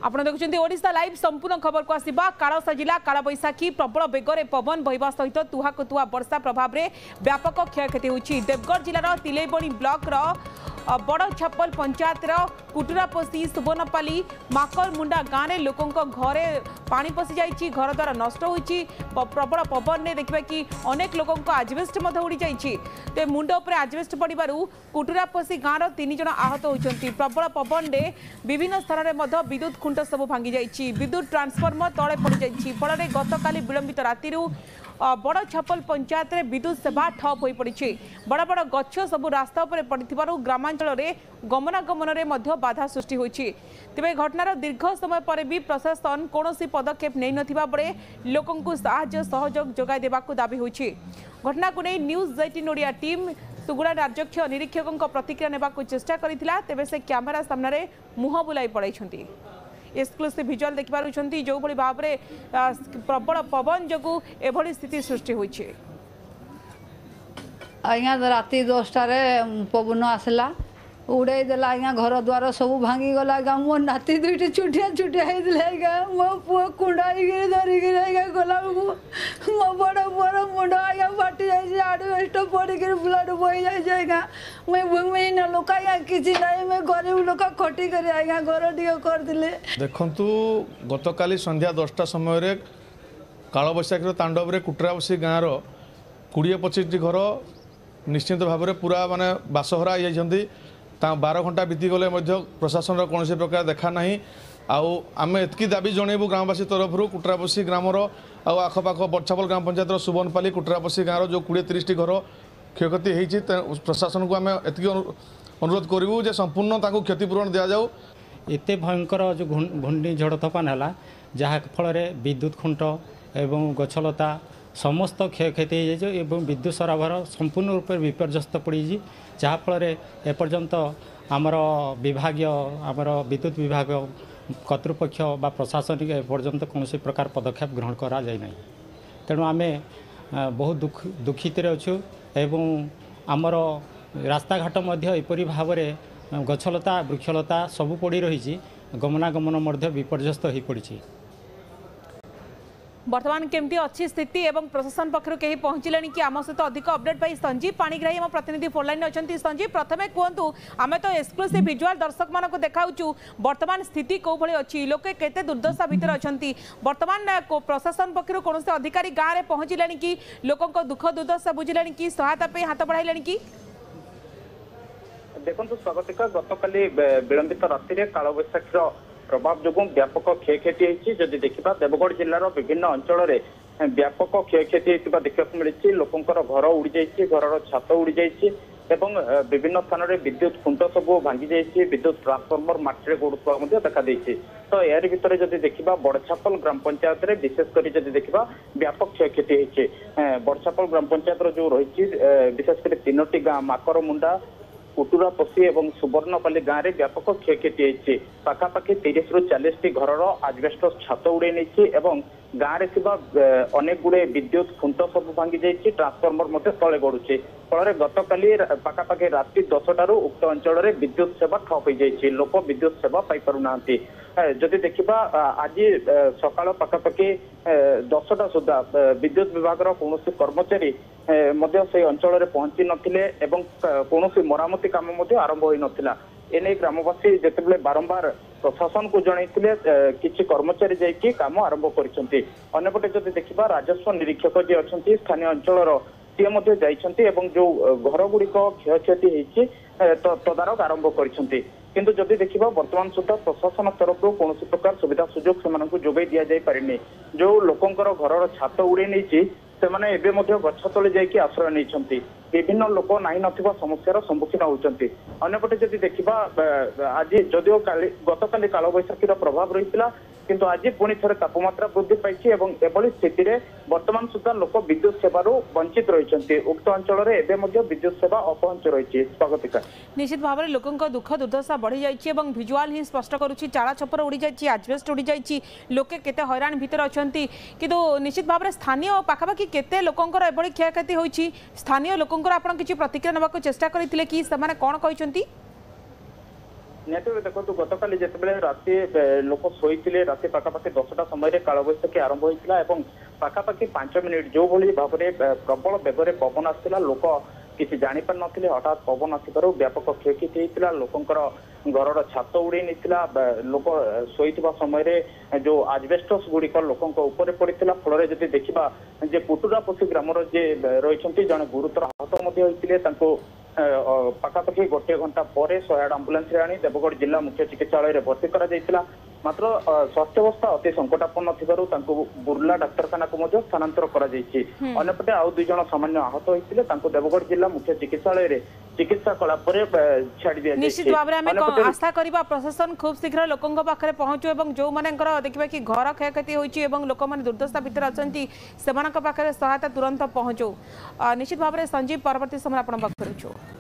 आपण देखुं ओडिशा लाइव संपूर्ण खबर को आसवा काल साजिला काल बैशाखी प्रबल बेगर पवन बहवा सहित तुहाक तुहा वर्षा प्रभाव में व्यापक क्षयक्षति होती। देवगढ़ जिलार तिलेबणी ब्लॉक बड़ छापल पंचायत कुटुरापसी सुबर्णपाली माकर मुंडा गाँव में लोकों घरे पानी पशि जाइए, घर द्वार नष्ट होती। प्रबल पवन ने देखा कि अनेक लोकों आजबेस्ट उड़ी जाइए। मुंड उपर आजबेस्ट पड़ू कुटुरापसी गाँव 3 जन आहत होती। प्रबल पवन ने विभिन्न स्थान में विद्युत खुंट सब भांगी जाइए, विद्युत ट्रांसफर्मर तले पड़ जाइए। फल गतकाली विलंबित राति बड़ छापल पंचायत में विद्युत सेवा ठप हो पड़ी। बड़ बड़ गछ सब रास्ता पर पड़ ग्रामांचल में गमनागमन में बाधा सृष्टि होती। तेज घटनार दीर्घ समय पर भी प्रशासन कौन पदक्षेप नहीं नथिबा बड़े लोकों साहाय्य सहयोग जोगाई देबाकू दाबी होती। घटना को नहीं न्यूज 18 ओडिया टीम सुगुड़ा राज्यक्ष निरीक्षकों प्रतिक्रिया नेबाकू चेष्टा करथिला, तेबे से कैमेरा सामने मुह बुलाई पड़ाई। एक्सक्लूसिव विजुअल देखिपारुछंती जो भली भाव में प्रबल पवन जगू एभली स्थिति सृष्टि होइछे। आज्ञा राति 10टारे पवन आसला उड़े देला आज्ञा घर द्वार सब भांगी गला। आज्ञा मो नाती दुईटी छुटिया छुटिया होते आज्ञा मो पुआ कुंडाई धरिक आज्ञा गला मो बड़ पुअर मुंड आज्ञा फाटी जाए आडवेस्ट पड़िक ब्लड बही जाए। आज्ञा मुई भूमिहीन लोक आज्ञा किसी ना मैं गरीब लोक खटी कर आज्ञा घर टे करदे। देखंतु गतकाली संध्या 10टा समय कालबैशाखी तांडव रे कुटराबसी गाँव 20-25 घर निश्चित भाव में पूरा माने बासहरा होती। 12 घंटा बीती गले प्रशासन कौन प्रकार देखा ना। आम एतकी दाबी जनइबू ग्रामवासी तरफ कुटरापसी ग्रामर आखपाख बड़छापल ग्राम पंचायत सुबर्णपाली कुटरापसी गाँव जो 20-30 घर क्षयक्षति होती। प्रशासन को आम एतकी अनुरोध करूँ जे संपूर्ण क्षतिपूरण दि जाऊ। एते भयंकर जो घूर्णिझड़ तूफान है जहाँ फल विद्युत खुंट एवं गछलता समस्त क्षयक्षति हो विद्युत सरबराह संपूर्ण रूप से विपर्यस्त पड़ी। जहाँफल एपर्यंत आमर विभाग आमर विद्युत विभाग कर्तृपक्ष बा प्रशासनिक एपर्यंत कौन प्रकार पदक्षेप ग्रहण करा जाय नहीं। तेणु आम बहुत दुखित अच्छु एवं आमर रास्ता घाट एपरी भाव में गछलता वृक्षलता सब पड़ी रही। गमनागमन विपर्यस्त हो पड़ी। वर्तमान केमती अच्छी स्थिति एवं प्रशासन पक्षर कहीं पहुंचले कि आम सहित अधिक अपडेट पाई संजीव पाणिग्राही आम प्रतिनिधि फोन लाइन अच्छा। संजीव प्रथमे कहतु आम तो एक्सक्लूसिव विजुअल दर्शक मान देखाऊँ वर्तमान स्थिति कौ भाई अच्छी लोके केते दुर्दशा भितर अच्छा। वर्तमान प्रशासन पक्षर कौन से अधिकारी गाँव में पहुंचले कि लोकों दुख दुर्दशा बुझिले कि सहायता हाथ बढ़ाइले कि देखो स्वागतिका गतकाली विलंबित राति कालबैशाखी प्रभाव जो व्यापक क्षयक्षति होती। जदि देखा देवगढ़ जिलार विभिन्न अंचल में व्यापक क्षयक्षति देखा मिली। लोकों घर उड़ी जाइए, घर छात उड़ी जाइए एवं विभिन्न स्थान में विद्युत खुंट सब भांगी जाइए, विद्युत ट्रांसफर्मर माटी गोड़ुवा देखा देती। तो यार भितर जदि देखा बड़छापल ग्राम पंचायत रे विशेषकर जदि देखा व्यापक क्षयक्षति होती। बड़छापल ग्राम पंचायत जो रही विशेषकर 3टी गाँ माकर मुंडा कुटुरापसी और सुबर्णपाली गाँव में व्यापक क्षयक्षति होती। पाखापाखि 30 ରୁ 40टी घर आजबेस्टस छात उड़े नहीं एवं गाँव में अनेक गुड़े विद्युत खुंट सब भांगी जाइए, ट्रांसफर्मर तले गड़ुचे। फल गतकाली पाखापाखि राति 10टारू उक्त अंचल में विद्युत सेवा ठप हो जाइए, लोक विद्युत सेवा पाई पारुना। जदि देखा आज सकाल पाखापाखि 10टा सुधा विद्युत विभाग कौन कर्मचारी से अंचल में पहुंची नथिले एवं कौन मरामती काम आरंभ हो नथिला। एने ग्रामवासी जिते बारंबार प्रशासन को जनइथिले किछि कर्मचारी जाइए काम आरंभ करिसेंती। अन्यपटे जदि देखा राजस्व निरीक्षक जी अच्छा स्थानीय अंचल सी जाइछंती एवं जो घर गुड़िक क्षयक्षति होती तदारक आरंभ करिसेंती। किंतु जदि देखा वर्तमान सुधा प्रशासन तरफ कौन प्रकार सुविधा सुजोग से जोगाई दि जाई पारिनी। जो लोकंकर घर छात उड़े नहीं सेमाने एबे मध्य गछ तले जाइए आश्रय नहीं। विभिन्न लोक नहीं नथिबा समस्यार सम्मुखीन होउचंती। अन्यपटे जदि देखा आज जदिओ गतकाली कालबैशाखीर प्रभाव रही किंतु आज पुणी थे तापमात्रा वृद्धि पाई एवं एभली स्थिति रे वर्तमान सुधा लोक विद्युत सेवारू वंचित रही। उक्त अंचल में एबे मध्य विद्युत सेवा अपहंच रही। स्वागतिका निश्चित भाव में लोकों दुख दुर्दशा बढ़ी जाइए और भिजुआल ही स्पष्ट करुच्ची चाला छपर उड़ी जाइए, आजबेस्ट उड़ी जाइए, लोके केते हैरान भितर अच्छा। किंतु निश्चित भाव में स्थानीय पाखापाखि केते लोकंकर एभली क्षयक्षति होइछि, स्थानीय लोकंकर आपण किछि प्रतिक्रिया नेबाक चेष्टा करथिले कि सेमाने कोन कहिसंती? निहत देखो गतकाली जिते राति लोक शोते राति पाखापाखि 10टा समय कालबैशाखी आरंभ होता है पाखापाखि 5 मिनिट जो भाई भाव में प्रबल बेगर पवन आसाला लोक किसी जापर नथिले हठात पवन आसबार व्यापक क्षयक्षति होता लोकंर घर छात उड़े नहीं लोक शोवा समय जो आजबेस्टस गुड़िक लोकों ऊपर पड़ता फल जब देखा जे पुटुरापसी ग्रामर जे रही जड़े गुरुतर आहत होते पाखापाखि 1 घंटा पर 108 आंबुलांस आनी देवगढ़ जिला मुख्य चिकित्सालय भर्ती करा मात्र स्वास्थ्यावस्था अति संकटापन्न थी बुर्ला डाक्तखाना को स्थानांतर करपटे आउ 2 जन सामान्य आहत होते देवगढ़ जिला मुख्य चिकित्सालय चिकित्सा कला छाड़ी दिया निश्चित भाव में आशा करबा प्रशासन खूब शीघ्र लोकों पाखे पहुंचू और जो मानकर देखा कि घर क्षयक्षति होती लोक मैंने दुर्दशा भितर अच्छा से सहायता तुरंत पहुंचू निश्चित भाव में संजीव परवर्ती समय आप